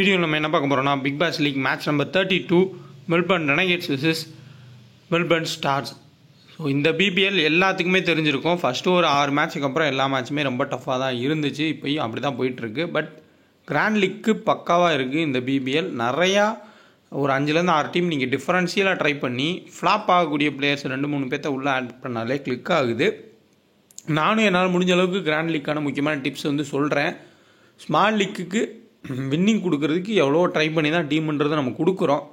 வீடியோவில் நம்ம என்ன பார்க்க போகிறோம்னா Big Bash League match number 32 Melbourne Renegades vs Melbourne Stars. So இந்த பிபிஎல் எல்லாத்துக்குமே தெரிஞ்சிருக்கும். ஃபஸ்ட்டு ஒரு 6 மேட்ச்சுக்கு அப்புறம் எல்லா மேட்சுமே ரொம்ப டஃப்பாக தான் இருந்துச்சு. இப்போயும் அப்படி தான் போயிட்டுருக்கு. பட் கிராண்ட் லீக்கு பக்காவாக இருக்குது இந்த பிபிஎல். நிறையா ஒரு 5லேருந்து 6 டீம் நீங்கள் டிஃப்ரென்ஷியலாக ட்ரை பண்ணி ஃப்ளாப் ஆகக்கூடிய பிளேயர்ஸ் 2-3 பேர்த்த உள்ளே ஆட் பண்ணாலே கிளிக் ஆகுது. நானும் என்னால் முடிஞ்ச அளவுக்கு கிராண்ட் லீக்கான முக்கியமான டிப்ஸ் வந்து சொல்கிறேன். ஸ்மால் லீக்குக்கு வின்னிங் கொடுக்கறதுக்கு எவ்வளோ ட்ரை பண்ணி தான் டீம்ன்றதை நம்ம கொடுக்குறோம்.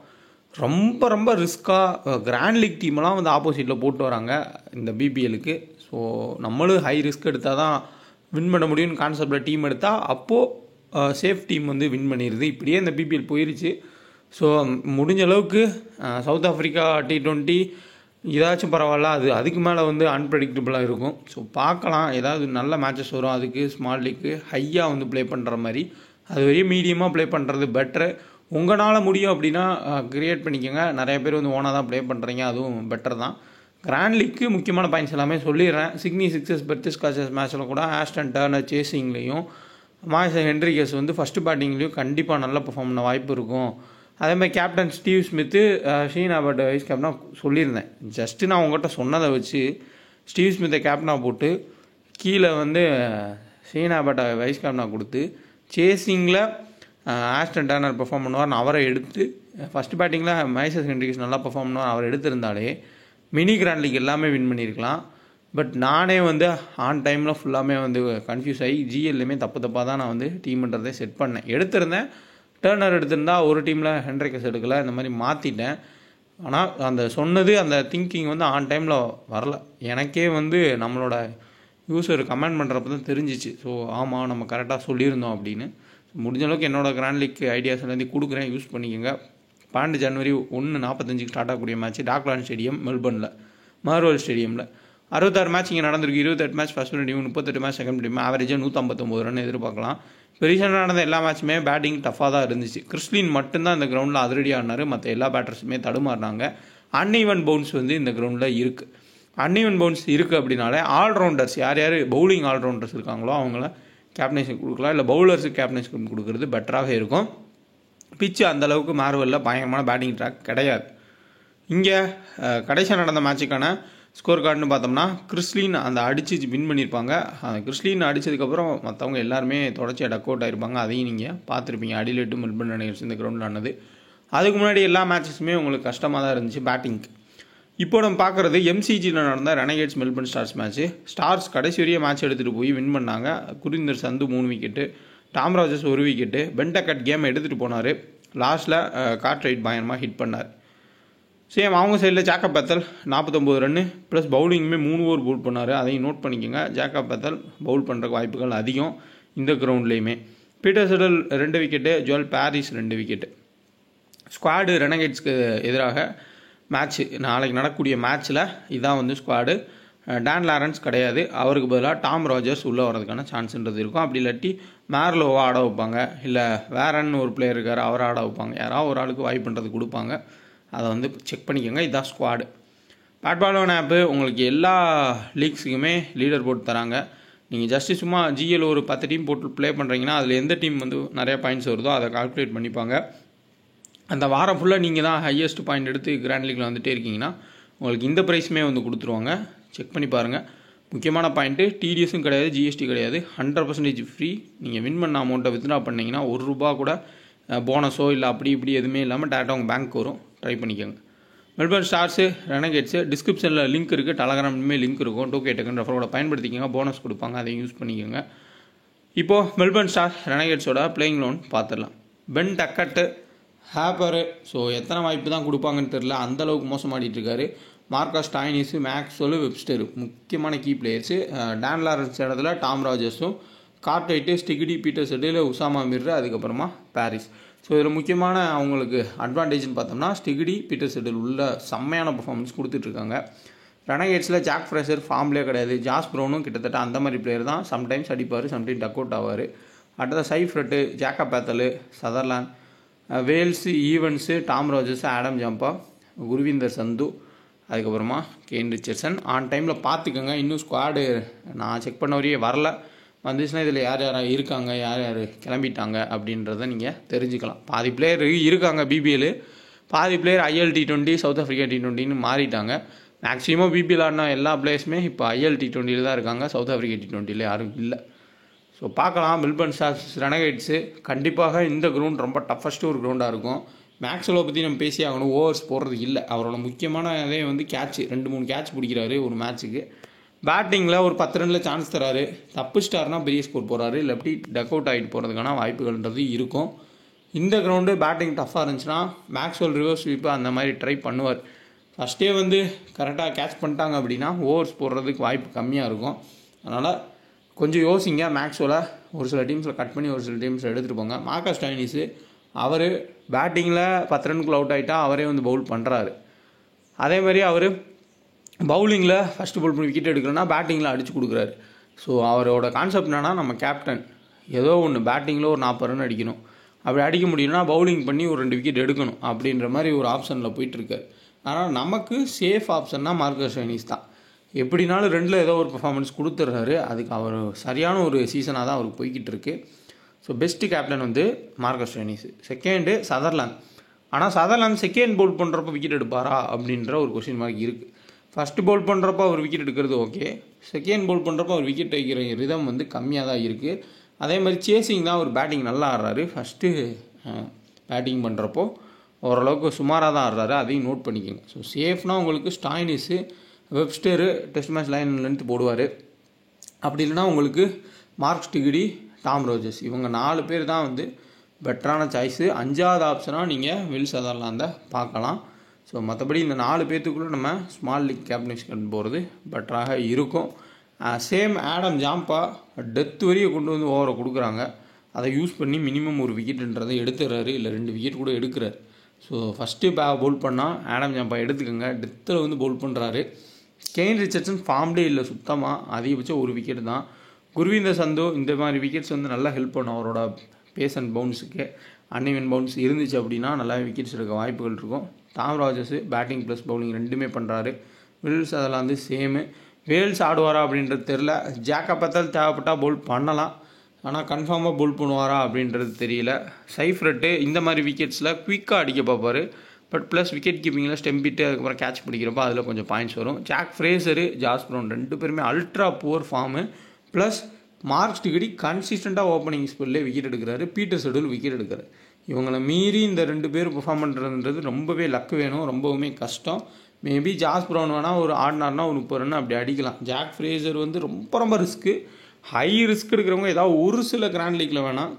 ரொம்ப ரொம்ப ரிஸ்க்காக கிராண்ட் லீக் டீமெல்லாம் வந்து ஆப்போசிட்டில் போட்டு வராங்க இந்த பிபிஎலுக்கு. ஸோ நம்மளும் ஹை ரிஸ்க் எடுத்தால் தான் வின் பண்ண முடியும்னு கான்செப்டில் டீம் எடுத்தால் அப்போது சேஃப் டீம் வந்து வின் பண்ணிடுது. இப்படியே இந்த பிபிஎல் போயிடுச்சு. ஸோ முடிஞ்ச அளவுக்கு சவுத் ஆஃப்ரிக்கா T20 ஏதாச்சும் பரவாயில்ல, அதுக்கு மேலே வந்து அன்பிரடிக்டபுளாக இருக்கும். ஸோ பார்க்கலாம், ஏதாவது நல்ல மேட்சஸ் வரும். அதுக்கு ஸ்மால் லீக்கு ஹையாக வந்து ப்ளே பண்ணுற மாதிரி, அது வரையும் மீடியமாக ப்ளே பண்ணுறது பெட்ரு. உங்களால் முடியும் அப்படின்னா க்ரியேட் பண்ணிக்கோங்க. நிறைய பேர் வந்து ஓனாக தான் ப்ளே பண்ணுறீங்க, அதுவும் பெட்டர் தான். கிராண்ட் லீக்கு முக்கியமான பாயிண்ட்ஸ் எல்லாமே சொல்லிடுறேன். சிட்னி சிக்ஸர்ஸ் பெர்த் ஸ்காச்சர்ஸ் மேட்ச்சில் கூட ஆஸ்டன் டர்னர் சேசிங்லேயும் மாய்ஸ் ஹென்ரிகஸ் வந்து ஃபஸ்ட்டு பேட்டிங்லேயும் கண்டிப்பாக நல்லா பெர்ஃபார்ம் பண்ண வாய்ப்பு இருக்கும். அதேமாதிரி captain Steve Smith Sean Abbott vice கேப்டனாக சொல்லியிருந்தேன். ஜஸ்ட்டு நான் உங்கள்கிட்ட சொன்னதை வச்சு ஸ்டீவ் ஸ்மித்தை கேப்டனாக போட்டு கீழே வந்து ஷீன் ஆபர்ட் வைஸ் கேப்டனாக கொடுத்து சேசிங்கில் ஆஸ்டன் டர்னர் பெர்ஃபார்ம் பண்ணுவார், நான் அவரை எடுத்து ஃபஸ்ட்டு பேட்டிங்கில் மைசஸ் ஹென்ரிகஸ் நல்லா பெர்ஃபார்ம் பண்ணுவார், அவர் எடுத்திருந்தாலே மினி கிராண்ட் லீக் எல்லாமே வின் பண்ணியிருக்கலாம். பட் நானே வந்து ஆன் டைமில் ஃபுல்லாமே வந்து கன்ஃபியூஸ் ஆகி ஜிஎல்லையுமே தப்பாக தான் நான் வந்து டீம்ன்றதை செட் பண்ணேன். எடுத்திருந்தேன், டர்னர் எடுத்திருந்தா ஒரு டீமில் ஹென்ரிகஸ் எடுக்கலை, இந்த மாதிரி மாற்றிட்டேன். ஆனால் அந்த சொன்னது அந்த திங்கிங் வந்து ஆன் டைமில் வரல. எனக்கே வந்து நம்மளோட யூஸர் கமெண்ட் பண்ணுறப்ப தான் தெரிஞ்சிச்சு. ஸோ ஆமாம், நம்ம கரெக்டாக சொல்லியிருந்தோம் அப்படின்னு. முடிஞ்ச அளவுக்கு என்னோடய கிராண்ட் லீக் ஐடியாஸ்லேருந்து கொடுக்குறேன், யூஸ் பண்ணிக்கோங்க. 12 ஜனவரி 1:45 ஸ்டார்ட் ஆகக்கூடிய மேட்ச் டாக்லாண்ட் ஸ்டேடியம் மெல்பர்னில், மார்வல் ஸ்டேடியமில். 66 மேட்ச் இங்கே நடந்திருக்கு. 28 match first team, 38 match second team. ஆவரேஜாக 159 ரன் எதிர்பார்க்கலாம். இப்போ ரீசெண்டாக நடந்த எல்லா மேட்சுமே பேட்டிங் டஃபாக தான் இருந்துச்சு. கிறிஸ்லின் மட்டும்தான் இந்த கிரவுண்டில் அதிரடியாக ஆடினார், மற்ற எல்லா பேட்டர்ஸுமே தடுமாறினாங்க. அன்ஈவன் பவுன்ஸ் வந்து இந்த கிரவுண்டில் இருக்குது. அன்ஈவன் பவுன்ஸ் இருக்குது அப்படின்னாலே ஆல்ரவுண்டர்ஸ் யார் பவுலிங் ஆல்ரவுண்டர்ஸ் இருக்காங்களோ அவங்கள கேப்டன்ஷிப் கொடுக்கலாம், இல்லை பவுலர்ஸுக்கு கேப்டன்ஷிப் கொடுக்குறது பெட்டராக இருக்கும். பிச்சு அந்தளவுக்கு மார்வலில் பயங்கரமான பேட்டிங் ட்ராக் கிடையாது. இங்கே கடைசியாக நடந்த மேட்சுக்கான ஸ்கோர் கார்டுன்னு பார்த்தோம்னா கிறிஸ்லின் அந்த அடித்து வின் பண்ணியிருப்பாங்க. கிறிஸ்லின் அடித்ததுக்கப்புறம் மற்றவங்க எல்லாருமே தொடர்ச்சியாக டக் அவுட் ஆகிருப்பாங்க. அதையும் நீங்கள் பார்த்துருப்பீங்க. அடிலேட்டு மெல்பர்ன் ரெனகேட்ஸ் இந்த கிரவுண்டில் ஆனது. அதுக்கு முன்னாடி எல்லா மேட்சஸுமே உங்களுக்கு கஷ்டமாக தான் இருந்துச்சு பேட்டிங்க்கு. இப்போ நம்ம பார்க்குறது MCGயில் நடந்த Renegades Melbourne stars match. Stars கடைசி வரையும் மேட்ச் எடுத்துகிட்டு போய் வின் பண்ணாங்க. குரிந்தர் சந்து 3 விக்கெட்டு, டாம் ராஜர்ஸ் 1 விக்கெட்டு. பென்டக்கட் கேமை எடுத்துகிட்டு போனார். லாஸ்ட்டில் கார்ட்ரைட் பயங்கரமாக ஹிட் பண்ணார். சேம் அவங்க சைடில் Jacob Bethell 49 run plus பவுலிங்குமே 3 over Pavul பண்ணார். அதையும் நோட் பண்ணிக்கோங்க. ஜாக்கப் பேத்தல் பவுல் பண்ணுறக்கு வாய்ப்புகள் அதிகம் இந்த கிரவுண்ட்லேயுமே. Peter Siddle 2 wicket, Joel Paris 2 wicket. Squad ரெனகேட்ஸ்க்கு எதிராக மேட்ச்சு நாளைக்கு நடக்கக்கூடிய மேட்ச்சில் இதான் வந்து ஸ்குவாடு. டான் லாரன்ஸ் கிடையாது, அவருக்கு பதிலாக டாம் ராஜர்ஸ் உள்ளே வரதுக்கான சான்ஸ்ன்றது இருக்கும். அப்படி இல்லாட்டி மேர்லோவை ஆட வைப்பாங்க, இல்லை வேறன்னு ஒரு பிளேயர் இருக்கார் அவரை ஆட வைப்பாங்க. யாராவது ஒரு ஆளுக்கு வாய்ப்புன்றது கொடுப்பாங்க. அதை வந்து செக் பண்ணிக்கோங்க. இதுதான் ஸ்குவாடு. பேட்பாலோன் ஆப்பு உங்களுக்கு எல்லா லீக்ஸுக்குமே லீடர் போட்டு தராங்க. நீங்கள் ஜஸ்ட்டு சும்மா ஜிஎல் ஒரு 10 டீம் போட்டு ப்ளே பண்ணுறீங்கன்னா அதில் எந்த டீம் வந்து நிறைய பாயிண்ட்ஸ் வருதோ அதை கால்குலேட் பண்ணிப்பாங்க. அந்த வாரம் ஃபுல்லாக நீங்கள் தான் ஹையஸ்ட் பாயிண்ட் எடுத்து கிராண்ட் லீக்கில் வந்துகிட்டே இருக்கீங்கன்னா உங்களுக்கு இந்த ப்ரைஸுமே வந்து கொடுத்துருவாங்க. செக் பண்ணி பாருங்கள். முக்கியமான பாயிண்ட்டு, டிடிஎஸும் கிடையாது, ஜிஎஸ்டி கிடையாது, 100% ஃப்ரீ. நீங்கள் வின் பண்ண அமௌண்ட்டை வித்ட்ரா பண்ணிங்கன்னா ₹1 கூட போனஸோ இல்லை அப்படி இப்படி எதுவுமே இல்லாமல் டேரெக்டாக உங்கள் பேங்க் வரும். ட்ரை பண்ணிக்கோங்க. மெல்பர்ன் ஸ்டார்ஸு ரெனகேட்ஸு டிஸ்கிரிப்ஷனில் லிங்க் இருக்குது, டெலகிராம்லேயுமே லிங்க் இருக்கும். 2K டக்குன்னு ரெஃபரோட பயன்படுத்திக்கோங்க. போனஸ் கொடுப்பாங்க, அதையும் யூஸ் பண்ணிக்கோங்க. இப்போது மெல்பர்ன் ஸ்டார்ஸ் ரெனகேட்ஸோட பிளேயிங் லோன் பார்த்துடலாம். பென் டக்கட்டு ஹேப்பரு. ஸோ எத்தனை வாய்ப்பு தான் கொடுப்பாங்கன்னு தெரில, அந்தளவுக்கு மோசமாடிட்டு இருக்காரு. மார்க்கஸ் டாய்னிஸு, மேக்ஸ்வெல், வெப்ஸ்டரு முக்கியமான கீ பிளேயர்ஸு. டான் லாரன்ஸ் இடத்துல டாம் ராஜர்ஸும், Cartwright, Steketee, Peter Siddle, Usama Mir, அதுக்கப்புறமா பாரிஸ். ஸோ இதில் முக்கியமான அவங்களுக்கு அட்வான்டேஜ்னு பார்த்தோம்னா ஸ்டிகிடி, பீட்டர் செட்டில் உள்ள செம்மையான பர்ஃபார்மன்ஸ் கொடுத்துட்ருக்காங்க. ரெனகேட்ஸில் ஜாக் ஃப்ரேசர் ஃபார்ம்லேயே கிடையாது. ஜாஸ் ப்ரௌனும் கிட்டத்தட்ட அந்த மாதிரி பிளேயர் தான். சம்டைம்ஸ் அடிப்பார், சம்டைம்ஸ் டக் அவுட் ஆவார். அடுத்த Seifert, Jacob Bethell, Sutherland, Wells, Evans, Tom Rogers, Adam Zampa, Gurinder Sandhu, அதுக்கப்புறமா கேன் ரிச்சர்ட்சன். ஆன் டைமில் பார்த்துக்கோங்க. இன்னும் ஸ்குவாடு நான் செக் பண்ண வரையே வரல. வந்துச்சுன்னா இதில் யார் யார் இருக்காங்க, யார் யார் கிளம்பிட்டாங்க அப்படின்றத நீங்கள் தெரிஞ்சுக்கலாம். பாதி பிளேயர் இருக்காங்க பிபிஎல், பாதி player IL T20 South Africa T20ன்னு மாறிட்டாங்க. மேக்ஸிமம் பிபிஎல் ஆடின எல்லா பிளேயர்ஸுமே இப்போ IL T20 தான் இருக்காங்க, சவுத் ஆஃப்ரிக்கா T20 யாரும் இல்லை. ஸோ பார்க்கலாம். மெல்பர்ன் ஸ்டார்ஸ் ரெனகேட்ஸு கண்டிப்பாக இந்த கிரவுண்ட் ரொம்ப டஃபஸ்ட்டு ஒரு கிரவுண்டாக இருக்கும். மேக்ஸ்வெல்லை பற்றி நம்ம பேசி ஆகணும். ஓவர்ஸ் போடுறது இல்லை, அவரோட முக்கியமான இதே வந்து கேட்ச், 2-3 கேட்ச் பிடிக்கிறாரு ஒரு மேட்ச்சுக்கு. பேட்டிங்கில் ஒரு 10 ரனில் சான்ஸ் தராரு, தப்பு ஸ்டார்னால் பெரிய ஸ்கோர் போகிறாரு, இல்லை எப்படி டக் அவுட் ஆகிட்டு போகிறதுக்கான வாய்ப்புகள்ன்றது இருக்கும். இந்த கிரவுண்டு பேட்டிங் டஃப்பாக இருந்துச்சுன்னா மேக்ஸ்வெல் ரிவர்ஸ் ஸ்வீப்பு அந்த மாதிரி ட்ரை பண்ணுவார். ஃபஸ்ட்டே வந்து கரெக்டாக கேட்ச் பண்ணிட்டாங்க அப்படின்னா ஓவர்ஸ் போடுறதுக்கு வாய்ப்பு கம்மியாக இருக்கும். அதனால் கொஞ்சம் யோசிங்க. மேக்ஸ்வெல்லை ஒரு சில டீம்ஸில் கட் பண்ணி ஒரு சில டீம்ஸில் எடுத்துகிட்டு போங்க. மார்க்கஸ் ஸ்டாயினிஸு அவர் பேட்டிங்கில் 10 ரனுக்குள்ள அவுட் ஆகிட்டா அவரே வந்து பவுல் பண்ணுறாரு. அதே மாதிரி அவர் பவுலிங்கில் ஃபஸ்ட்டு பவுல் பண்ணி விக்கெட் எடுக்கலன்னா பேட்டிங்கில் அடித்து கொடுக்குறாரு. ஸோ அவரோட கான்செப்ட் என்னன்னா, நம்ம கேப்டன் ஏதோ ஒன்று பேட்டிங்கில் ஒரு 40 ரன் அடிக்கணும், அப்படி அடிக்க முடியும்னா பவுலிங் பண்ணி ஒரு 2 விக்கெட் எடுக்கணும் அப்படின்ற மாதிரி ஒரு ஆப்ஷனில் போயிட்டுருக்காரு. ஆனால் நமக்கு சேஃப் ஆப்ஷன்னா மார்க்கஸ் ஸ்டாயினிஸ் தான். எப்படினாலும் 2ல் ஏதோ ஒரு பர்ஃபார்மன்ஸ் கொடுத்துட்றாரு. அதுக்கு அவர் சரியான ஒரு சீசனாக தான் அவருக்கு போய்கிட்டு இருக்கு. ஸோ பெஸ்ட்டு கேப்டன் வந்து மார்க்கஸ் ஸ்டாயினிஸ். செகண்டு சதர்லாந்து. ஆனால் சதர்லாந்து செகண்ட் பவுல் பண்ணுறப்போ விக்கெட் எடுப்பாரா அப்படின்ற ஒரு கொஸ்டின் மார்க் இருக்குது. ஃபஸ்ட்டு பவுல் பண்ணுறப்போ அவர் விக்கெட் எடுக்கிறது ஓகே, செகண்ட் பவுல் பண்ணுறப்போ அவர் விக்கெட் எடுக்கிற ரிதம் வந்து கம்மியாக தான் இருக்குது. அதே மாதிரி சேசிங் தான் அவர் பேட்டிங் நல்லா ஆடுறாரு. ஃபஸ்ட்டு பேட்டிங் பண்ணுறப்போ ஓரளவுக்கு சுமாராக தான் ஆடுறாரு, அதையும் நோட் பண்ணிக்கோங்க. ஸோ சேஃப்னால் உங்களுக்கு ஸ்டாயினிஸு, வெப்ஸ்டரு டெஸ்ட் மேட்ச் லைன் லென்த் போடுவார். அப்படி இல்லைனா உங்களுக்கு மார்க்ஸ் டிகிரி, டாம் ரோஜர்ஸ், இவங்க 4 பேர் தான் வந்து பெட்டரான சாய்ஸு. 5வது ஆப்ஷனாக நீங்கள் வில் சதர்லாந்தை பார்க்கலாம். ஸோ மற்றபடி இந்த 4 பேர்த்துக்குள்ளே நம்ம ஸ்மால் லீக் கேப்டன்ஷிப் போகிறது பெட்டராக இருக்கும். சேம் ஆடம் ஜாம்பா டெத் வரையை கொண்டு வந்து ஓவரை கொடுக்குறாங்க, அதை யூஸ் பண்ணி மினிமம் ஒரு விக்கெட்டுன்றதை எடுத்துடுறாரு, இல்லை 2 விக்கெட் கூட எடுக்கிறார். ஸோ ஃபஸ்ட்டு பவுல் பண்ணால் ஆடம் ஜாம்பா எடுத்துக்கோங்க. டெத்தில் வந்து பவுல் பண்ணுறாரு. கெயின் ரிச்சர்ட்சன் ஃபார்ம்டே இல்லை சுத்தமாக, அதிகபட்சம் ஒரு விக்கெட் தான். குர்வீந்தர் சந்து இந்த மாதிரி விக்கெட்ஸ் வந்து நல்லா ஹெல்ப் பண்ணும் அவரோட பேஸ் அண்ட் பவுன்ஸுக்கு. அன்இவன் பவுன்ஸ் இருந்துச்சு அப்படின்னா நல்லா விக்கெட்ஸ் எடுக்க வாய்ப்புகள் இருக்கும். டாம் ராஜர்ஸு பேட்டிங் ப்ளஸ் பவுலிங் 2மே பண்ணுறாரு. வில்ஸ் அதெல்லாம் வந்து சேமு. வேல்ஸ் ஆடுவாரா அப்படின்றது தெரில. ஜாக்கப் பத்தல் தேவைப்பட்டால் பவுல் பண்ணலாம், ஆனால் கன்ஃபார்மாக பவுல் பண்ணுவாரா அப்படின்றது தெரியல. சைஃப்ரட்டு இந்த மாதிரி விக்கெட்ஸில் குயிக்காக அடிக்க பார்ப்பார். பட் ப்ளஸ் விக்கெட் கீப்பிங்கில் ஸ்டெம்பிட்டு அதுக்கப்புறம் கேட்ச் பிடிக்கிறப்போ அதில் கொஞ்சம் பாயிண்ட்ஸ் வரும். ஜாக் ஃப்ரேசரு, ஜாஸ் ப்ரவுன் 2 பேருமே ultra poor form. Plus Mark Steketee கன்சிஸ்டண்ட்டாக ஓப்பனிங் ஸ்பெல்லே விக்கெட் எடுக்கிறாரு, பீட்டர் செடியூல் விக்கெட் எடுக்கிறாரு. இவங்களை மீறி இந்த 2 பேர் பெர்ஃபார்ம் பண்ணுறதுன்றது ரொம்பவே லக்கு வேணும், ரொம்பவுமே கஷ்டம். மேபி ஜாஸ் ப்ரவுன் வேணால் ஒரு ஆடினார்னா ஒரு 30 ரன் அப்படி அடிக்கலாம். ஜாக் ஃப்ரேசர் வந்து ரொம்ப ரிஸ்க்கு, ஹை ரிஸ்க் எடுக்கிறவங்க ஏதாவது ஒரு சில கிராண்ட் லீக்கில் வேணால்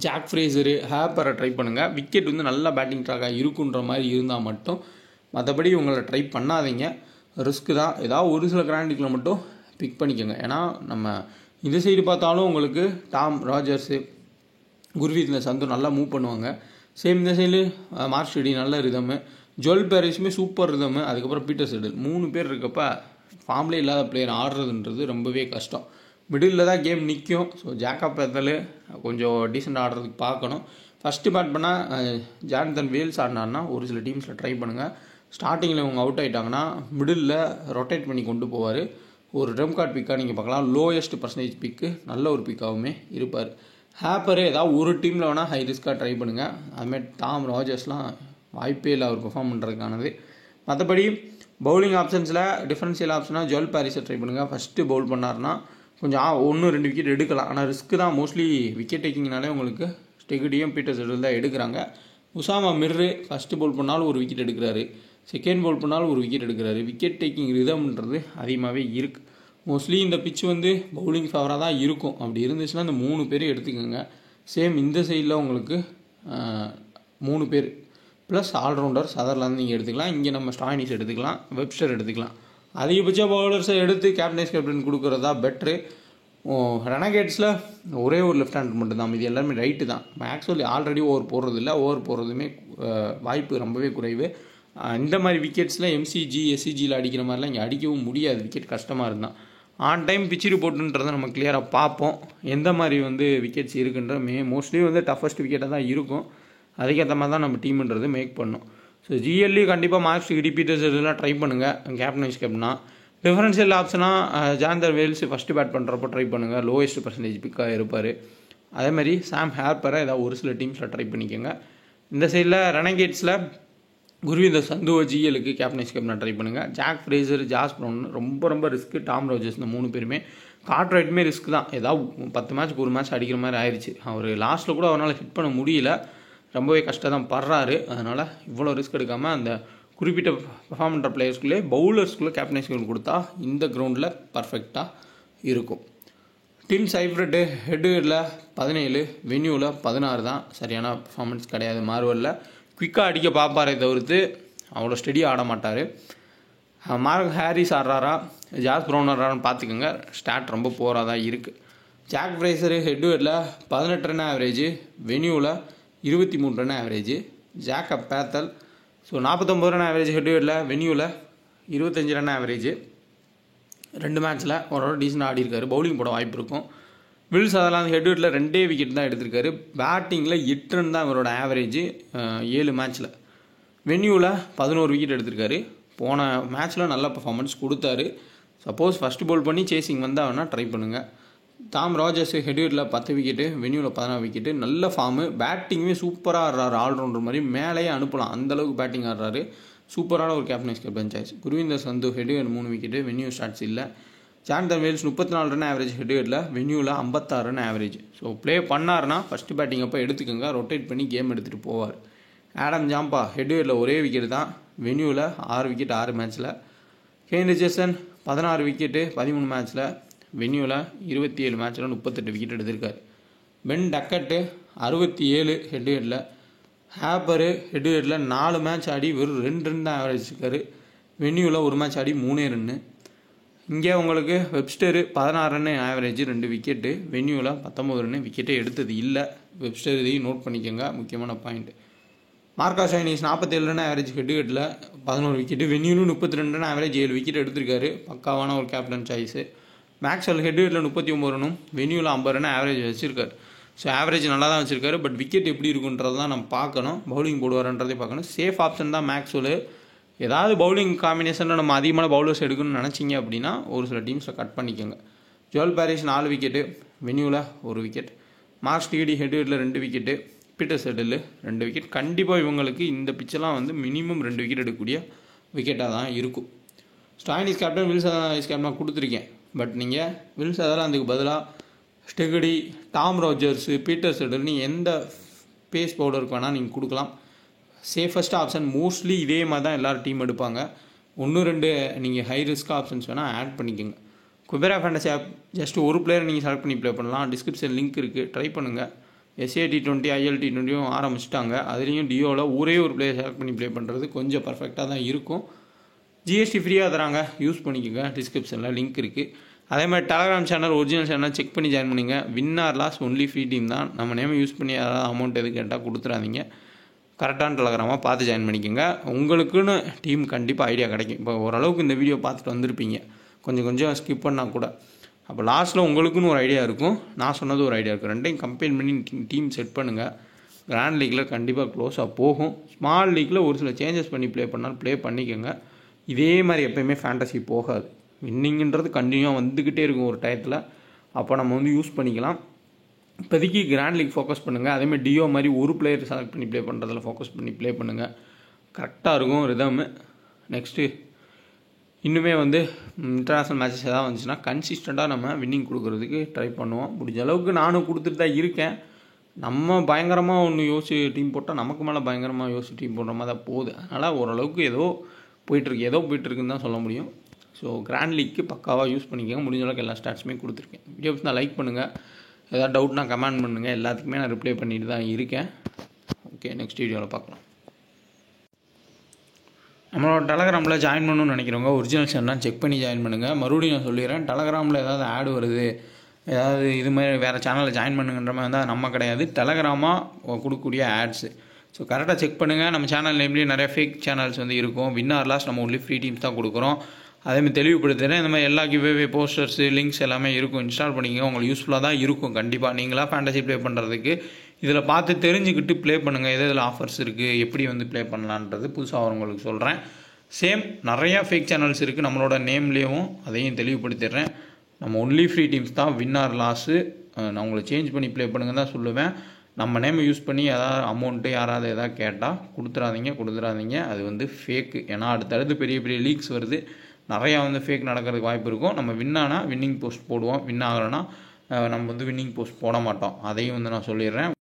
ஜாக் ஃப்ரேசரு, ஹேப்பரை ட்ரை பண்ணுங்கள். விக்கெட் வந்து நல்லா பேட்டிங் ட்ராக்காக இருக்குன்ற மாதிரி இருந்தால் மட்டும், மற்றபடி உங்களை ட்ரை பண்ணாதீங்க, ரிஸ்க்கு தான். ஏதாவது ஒரு சில கிராண்ட் லீக்கில் மட்டும் பிக் பண்ணிக்கோங்க. ஏன்னா நம்ம இந்த சைடு பார்த்தாலும் உங்களுக்கு டாம் ராஜர்ஸு, குர்வீந்தர் சந்து நல்லா மூவ் பண்ணுவாங்க. சேம் இந்த சைடு மார்க்ஸ் டிகிரி நல்ல ரிதமு, ஜோல் பேரிஸுமே சூப்பர் ரிதமு, அதுக்கப்புறம் பீட்டர் செடியூல் 3 பேர் இருக்கப்போ ஃபார்ம்லேயே இல்லாத பிளேயர் ஆடுறதுன்றது ரொம்பவே கஷ்டம். மிடில் தான் கேம் நிற்கும். ஸோ ஜாக்கப் பெத்தல் கொஞ்சம் டீசெண்டாக ஆடுறதுக்கு பார்க்கணும். ஃபஸ்ட்டு பேட் பண்ணால் ஜானதன் வேல்ஸ் ஆடினார்னா ஒரு சில டீம்ஸில் ட்ரை பண்ணுங்கள். ஸ்டார்டிங்கில் இவங்க அவுட் ஆகிட்டாங்கன்னா மிடில் ரொட்டேட் பண்ணி கொண்டு போவார். ஒரு ட்ரம் கார்டு பிக்காக நீங்கள் பார்க்கலாம். லோயஸ்ட் பர்சன்டேஜ் பிக்கு நல்ல ஒரு பிக்காகவுமே இருப்பார். ஹேப்பரு ஏதாவது ஒரு டீமில் வேணால் ஹை ரிஸ்க்காக ட்ரை பண்ணுங்கள். அதுமாதிரி டாம் ராஜர்ஸ்லாம் வாய்ப்பே இல்லை அவர் பெர்ஃபார்ம் பண்ணுறதுக்கானது. மற்றபடி பவுலிங் ஆப்ஷன்ஸில் டிஃபரன்ஷியல் ஆப்ஷனாக ஜோல் பேரிஸை ட்ரை பண்ணுங்கள். ஃபஸ்ட்டு பவுல் பண்ணார்னா கொஞ்சம் 1-2 விக்கெட் எடுக்கலாம், ஆனால் ரிஸ்க்கு தான். மோஸ்ட்லி விக்கெட் டேக்கிங்னாலே உங்களுக்கு ஸ்டெகுடியும் பீட்டர் செடியூல் தான் எடுக்கிறாங்க. உசாமா மிர்ரு ஃபஸ்ட்டு பவுல் பண்ணாலும் ஒரு விக்கெட் எடுக்கிறாரு, செகண்ட் பவுல் பண்ணாலும் ஒரு விக்கெட் எடுக்கிறாரு. விக்கெட் டேக்கிங் ரிதம்ன்றது அதிகமாகவே இருக்குது. மோஸ்ட்லி இந்த பிச்சு வந்து பவுலிங் ஃபேவராக தான் இருக்கும். அப்படி இருந்துச்சுன்னா இந்த 3 பேரும் எடுத்துக்கோங்க. சேம் இந்த சைடில் உங்களுக்கு 3 பேர் ப்ளஸ் ஆல்ரவுண்டர் சதர்லாந்து நீங்கள் எடுத்துக்கலாம். இங்கே நம்ம ஸ்டாயினிஸ் எடுத்துக்கலாம், வெப்ஸ்டர் எடுத்துக்கலாம். அதிகபட்ச பவுலர்ஸை எடுத்து கேப்டன் கொடுக்குறதா பெட்ரு. ரெனகேட்ஸில் ஒரே ஒரு லெஃப்ட் ஹேண்டர் மட்டும் தான், இது எல்லாருமே ரைட்டு தான். ஆக்சுவலி ஆல்ரெடி ஓவர் போடுறதில்ல, ஓவர் போடுறதுமே வாய்ப்பு ரொம்பவே குறைவு. இந்த மாதிரி விக்கெட்ஸில் எம்சிஜி எஸ்சிஜியில் அடிக்கிற மாதிரிலாம் இங்கே அடிக்கவும் முடியாது, விக்கெட் கஷ்டமாக இருந்தால். ஆன் டைம் பிச்சு ரிப்போர்ட்டுன்றதை நம்ம கிளியராக பார்ப்போம், எந்த மாதிரி வந்து விக்கெட்ஸ் இருக்குன்ற மோஸ்ட்லி வந்து டஃபஸ்ட் விக்கெட்டாக தான் இருக்கும். அதுக்கேற்ற மாதிரி தான் நம்ம டீம்ன்றது மேக் பண்ணோம். ஸோ ஜிஎல்இ கண்டிப்பாக மார்க்ஸ் டிகிரி பீட்டர் செடியூலாம் ட்ரை பண்ணுங்கள் கேப்டன் வைஸ் கேப்டனா. டிஃபரன்ஷியல் ஆப்ஷனாக ஜாந்தர் வேல்ஸ் ஃபஸ்ட்டு பேட் பண்ணுறப்போ ட்ரை பண்ணுங்கள், லோயஸ்ட் பர்சன்டேஜ் பிக்காக இருப்பார். அதேமாதிரி சாம் ஹேர்பரை ஏதாவது ஒரு சில டீம்ஸில் ட்ரை பண்ணிக்கோங்க. இந்த சைடில் ரெனகேட்ஸில் குர்வீந்தர் சந்துவை ஜிஎலுக்கு கேப்டன்ஸ் கேப்டன் ட்ரை பண்ணுங்கள். ஜாக் ஃப்ரேசர், ஜாஸ் ப்ரவுன் ரொம்ப ரிஸ்க்கு. டாம் ரோஜர்ஸ், இந்த 3 பேருமே கார்ட்ரைட்டுமே ரிஸ்க் தான். ஏதாவது 10 மேட்ச்க்கு ஒரு மேட்ச் அடிக்கிற மாதிரி ஆயிடுச்சு. அவர் லாஸ்ட்டில் கூட அவரால் ஹிட் பண்ண முடியல, ரொம்பவே கஷ்டம் தான் படுறாரு. அதனால் இவ்வளோ ரிஸ்க் எடுக்காமல் அந்த குறிப்பிட்ட பெர்ஃபார்ம் பண்ணுற பிளேயர்ஸ்குள்ளே பவுலர்ஸ்குள்ளே கேப்டன்ஸ் கேப்டன் கொடுத்தா இந்த கிரவுண்டில் பர்ஃபெக்டாக இருக்கும். டிம் சைஃப்ரட்டு ஹெட்டில் 17, வென்யூவில் 16 தான். சரியான பர்ஃபார்மன்ஸ் கிடையாது. மார்வலில் குயிக்காக அடிக்க பார்ப்பாரே தவிர்த்து அவ்வளோ ஸ்டெடியாக ஆட மாட்டார். மார்க் ஹாரிஸ் ஆடுறாரா, ஜாஸ் ப்ரவுன் ஆடுறாரான்னு பார்த்துக்கோங்க. ஸ்டாட் ரொம்ப போராக தான் இருக்குது. ஜாக் ஃப்ரேசரு ஹெட்வேர்டில் 18 ரன் ஆவரேஜ், வென்யூவில் 23 run average. Jacob Bethell 49 run average ஹெட்வேர்டில், வென்யூவில் 25 ரன் ஆவரேஜ். 2 மேட்ச்சில் ஓரளவு டீசெண்டாக ஆடி இருக்காரு. பவுலிங் போட வாய்ப்பு இருக்கும். வில் சதர்லாந்து ஹெட்வேர்டில் 2 விக்கெட் தான் எடுத்திருக்காரு. பேட்டிங்கில் 8 ரன் தான் இவரோட ஆவரேஜ் 7 மேட்ச்சில். வென்யூவில் 11 விக்கெட் எடுத்திருக்காரு. போன மேட்ச்சில் நல்ல பர்ஃபார்மன்ஸ் கொடுத்தாரு. சப்போஸ் ஃபஸ்ட்டு பவுல் பண்ணி சேசிங் வந்தால் வேணால் ட்ரை பண்ணுங்கள். டாம் ராஜர்ஸ் ஹெட்வேர்டில் 10 விக்கெட்டு, வென்யூவில் 14 விக்கெட்டு. நல்ல ஃபார்மு, பேட்டிங்குமே சூப்பராக ஆடுறாரு. ஆல்ரவுண்டர் மாதிரி மேலேயே அனுப்பலாம், அந்தளவுக்கு பேட்டிங் ஆடுறாரு. சூப்பரான ஒரு கேப்டன்ஸ் கேப்டன் சாய்ஸ். குர்வீந்தர் சந்து ஹெட்வேர்டு 3 விக்கெட்டு, வென்யூ ஸ்டார்ட்ஸ் இல்லை. ஜாந்தர் வேல்ஸ் 34 ரன் ஆவரேஜ் ஹெட்வேர்டில், வென்யூவில் 56 ரன் ஆவரேஜ். ஸோ ப்ளே பண்ணார்னா ஃபஸ்ட்டு பேட்டிங் அப்போ எடுத்துக்கோங்க, ரொட்டேட் பண்ணி கேம் எடுத்துகிட்டு போவார். ஆடம் ஜாம்பா ஹெட்வேர்டில் 1 விக்கெட் தான், வென்யூவில் 6 விக்கெட் 6 மேட்ச்சில். கேன் ரிச்சர்சன் 16 விக்கெட்டு 13 மேட்ச்சில், வென்யூவில் 27 மேட்ச்சில் 38 விக்கெட் எடுத்திருக்காரு. பென் டக்கட்டு 67 ஹெட்வேர்டில். ஹேப்பரு ஹெட்வேர்டில் 4 மேட்ச் ஆடி வெறும் 2 ரன் தான் ஆவரேஜ் இருக்காரு. வென்யூவில் 1 மேட்ச் ஆடி 3 ரன்னு. இங்கே உங்களுக்கு வெப்ஸ்டரு 16 ரன்னு ஆவரேஜ் 2 விக்கெட்டு, வென்யூவில் 19 ரன்னு. விக்கெட்டே எடுத்தது இல்லை. வெப்ஸ்டர் இதையும் நோட் பண்ணிக்கோங்க, முக்கியமான point. Marcus Stoinis 47 run average ஹெட்வேர்டில் 11 விக்கெட்டு, வென்யூலும் 32 ரன் ஆவரேஜ் 7 விக்கெட் எடுத்திருக்காரு. பக்காவான ஒரு கேப்டன் சாய்ஸு. மேக்ஸ்வெல் ஹெட்வேர்டில் 39 ரன்னும், வென்யூவில் 50 ரன் ஆவரேஜ் வச்சுருக்காரு. ஸோ ஆவரேஜ் நல்லா தான் வச்சுருக்காரு. பட் விக்கெட் எப்படி இருக்குன்றது தான் நம்ம பார்க்கணும். பவுலிங் போடுவார்ன்றதே பார்க்கணும். சேஃப் ஆப்ஷன் தான் மேக்ஸ்வெல். ஏதாவது பவுலிங் காம்பினேஷனில் நம்ம அதிகமான பவுலர்ஸ் எடுக்கணும்னு நினச்சிங்க அப்படின்னா ஒரு சில டீம்ஸை கட் பண்ணிக்கோங்க. ஜோல் பாரிஸ் 4 விக்கெட்டு, வென்யூவில் 1 விக்கெட். மார்க் ஸ்டீடி ஹெட்வேர்டில் 2 விக்கெட்டு, பீட்டர் செட்டில் 2 விக்கெட். கண்டிப்பாக இவங்களுக்கு இந்த பிச்செல்லாம் வந்து மினிமம் 2 விக்கெட் எடுக்கக்கூடிய விக்கெட்டாக தான் இருக்கும். ஸ்டாய்னிஸ் கேப்டன், வில் சதர்லாந்து கேப்டன் கொடுத்துருக்கேன். பட் நீங்கள் வில் சதர்லாந்துக்கு பதிலாக ஸ்டெகடி, டாம் ராஜர்ஸு, பீட்டர் செட்டில்னு எந்த பேஸ் பவுலருக்கு வேணால் நீங்கள் கொடுக்கலாம். சேஃபஸ்ட் ஆப்ஷன் மோஸ்ட்லி இதே மாதிரி தான் எல்லோரும் டீம் எடுப்பாங்க. 1-2 நீங்கள் ஹை ரிஸ்க் ஆப்ஷன்ஸ் வேணால் ஆட் பண்ணிக்கோங்க. குபேரா ஃபேண்டசி ஆப் ஜஸ்ட் ஒரு பிளேயரை நீங்கள் செலக்ட் பண்ணி ப்ளே பண்ணலாம். டிஸ்கிரிப்ஷன் லிங்க் இருக்குது, ட்ரை பண்ணுங்கள். SA T20 IL T20 ஆரம்பிச்சிட்டாங்க. அதுலேயும் டியோவில் ஒரே ஒரு பிளேயர் செலக்ட் பண்ணி ப்ளே பண்ணுறது கொஞ்சம் பர்ஃபெக்டாக தான் இருக்கும். GST ஃப்ரீயாக தராங்க, யூஸ் பண்ணிக்கோங்க. டிஸ்கிரிப்ஷனில் லிங்க் இருக்குது. அதே மாதிரி Telegram channel, original channel check பண்ணி ஜாயின் பண்ணிங்க. Win or loss only free team தான். நம்ம நேம் யூஸ் பண்ணி ஏதாவது அமௌண்ட் எது கேட்டால் கொடுத்துறாதீங்க. கரெக்டான டெலகிராமாக பார்த்து ஜாயின் பண்ணிக்கோங்க. உங்களுக்குன்னு டீம் கண்டிப்பாக ஐடியா கிடைக்கும். இப்போ ஓரளவுக்கு இந்த வீடியோ பார்த்துட்டு வந்திருப்பீங்க, கொஞ்சம் ஸ்கிப் பண்ணால் கூட. அப்போ லாஸ்ட்டில் உங்களுக்குன்னு ஒரு ஐடியா இருக்கும், நான் சொன்னது ஒரு ஐடியா இருக்கும். ரெண்டையும் கம்பைன் பண்ணி டீம் செட் பண்ணுங்கள். கிராண்ட் லீக்கில் கண்டிப்பாக க்ளோஸாக போகும். ஸ்மால் லீக்கில் ஒரு சில சேஞ்சஸ் பண்ணி ப்ளே பண்ணாலும் ப்ளே பண்ணிக்கோங்க. இதே மாதிரி எப்போயுமே ஃபேண்டசி போகாது. வின்னிங்கிறது கண்டினியூவாக வந்துக்கிட்டே இருக்கும் ஒரு டயத்தில். அப்போ நம்ம வந்து யூஸ் பண்ணிக்கலாம். இப்போதைக்கு கிராண்ட் லீக் ஃபோக்கஸ் பண்ணுங்கள். அதேமாதிரி டியோ மாதிரி ஒரு பிளேயர் செலக்ட் பண்ணி ப்ளே பண்ணுறதில் ஃபோக்கஸ் பண்ணி ப்ளே பண்ணுங்கள். கரெக்டாக இருக்கும் ரிதம். நெக்ஸ்ட்டு இன்னுமே வந்து இன்டர்நேஷ்னல் மேட்சஸ் எதாவது வந்துச்சுன்னா கன்சிஸ்டண்ட்டாக நம்ம வின்னிங் கொடுக்குறதுக்கு ட்ரை பண்ணுவோம். முடிஞ்ச அளவுக்கு நானும் கொடுத்துட்டு தான் இருக்கேன். நம்ம பயங்கரமாக ஒன்று யோசிச்சு டீம் போட்டால் நமக்கு மேலே பயங்கரமாக யோசிச்சு டீம் போடுற மாதிரி தான் போகுது. அதனால் ஓரளவுக்கு ஏதோ போயிட்டுருக்குன்னு தான் சொல்ல முடியும். ஸோ கிராண்ட் லீக்கு பக்காவாக யூஸ் பண்ணிக்கோங்க. முடிஞ்ச அளவுக்கு எல்லா ஸ்டாட்ஸுமே கொடுத்துருக்கேன். வீடியோஸ் நான் லைக் பண்ணுங்கள். ஏதாவது டவுட்னா கமெண்ட் பண்ணுங்கள். எல்லாத்துக்குமே நான் ரிப்ளை பண்ணிட்டு தான் இருக்கேன். ஓகே, நெக்ஸ்ட் வீடியோவில் பார்க்கலாம். நம்மளோட டெலகிராமில் ஜாயின் பண்ணணும்னு நினைக்கிறவங்க ஒரிஜினல் சேனல் செக் பண்ணி ஜாயின் பண்ணுங்கள். மறுபடியும் நான் சொல்லிடுறேன், டெலகிராமில் ஏதாவது ஆடு வருது, ஏதாவது இது மாதிரி வேறு சேனலில் ஜாயின் பண்ணுங்கன்ற மாதிரி இருந்தால் நம்ம கிடையாது, டெலகிராமாக கொடுக்கக்கூடிய ஆட்ஸு. ஸோ கரெக்டாக செக் பண்ணுங்கள். நம்ம சேனல் நேம்லேயும் நிறைய ஃபேக் சேனல்ஸ் வந்து இருக்கும். வின் ஆர் லாஸ் நம்ம ஒன்லி ஃப்ரீ டீம்ஸ் தான் கொடுக்குறோம். அதேமாதிரி தெளிவுபடுத்துகிறேன். இந்த மாதிரி எல்லா கிவ்வே போஸ்டர்ஸு லிங்க்ஸ் எல்லாமே இருக்கும். இன்ஸ்டால் பண்ணிக்கோங்க. உங்களுக்கு யூஸ்ஃபுல்லாக தான் இருக்கும். கண்டிப்பாக நீங்களாக ஃபேண்டசி ப்ளே பண்ணுறதுக்கு இதில் பார்த்து தெரிஞ்சுக்கிட்டு ப்ளே பண்ணுங்கள். இதில் ஆஃபர்ஸ் இருக்குது, எப்படி வந்து ப்ளே பண்ணலான்றது புதுசாக வரவங்களுக்கு சொல்கிறேன். சேம் நிறையா ஃபேக் சேனல்ஸ் இருக்குது நம்மளோட நேம்லேயும், அதையும் தெளிவுபடுத்திடுறேன். நம்ம ஒன்லி ஃப்ரீ டீம்ஸ் தான். வின் ஆர் லாஸு நான் உங்களை சேஞ்ச் பண்ணி ப்ளே பண்ணுங்க தான் சொல்லுவேன். நம்ம நேமை யூஸ் பண்ணி எதாவது அமௌண்ட்டு யாராவது எதாவது கேட்டால் கொடுத்துடாதீங்க. அது வந்து ஃபேக்கு. ஏன்னா அடுத்தடுத்து பெரிய பெரிய லீக்ஸ் வருது, நிறையா வந்து ஃபேக் நடக்கிறதுக்கு வாய்ப்பு இருக்கும். நம்ம வின் ஆனால் வின்னிங் போஸ்ட் போடுவோம், வின் ஆகலைன்னா நம்ம வந்து வின்னிங் போஸ்ட் போட மாட்டோம். அதையும் வந்து நான் சொல்லிடுறேன்.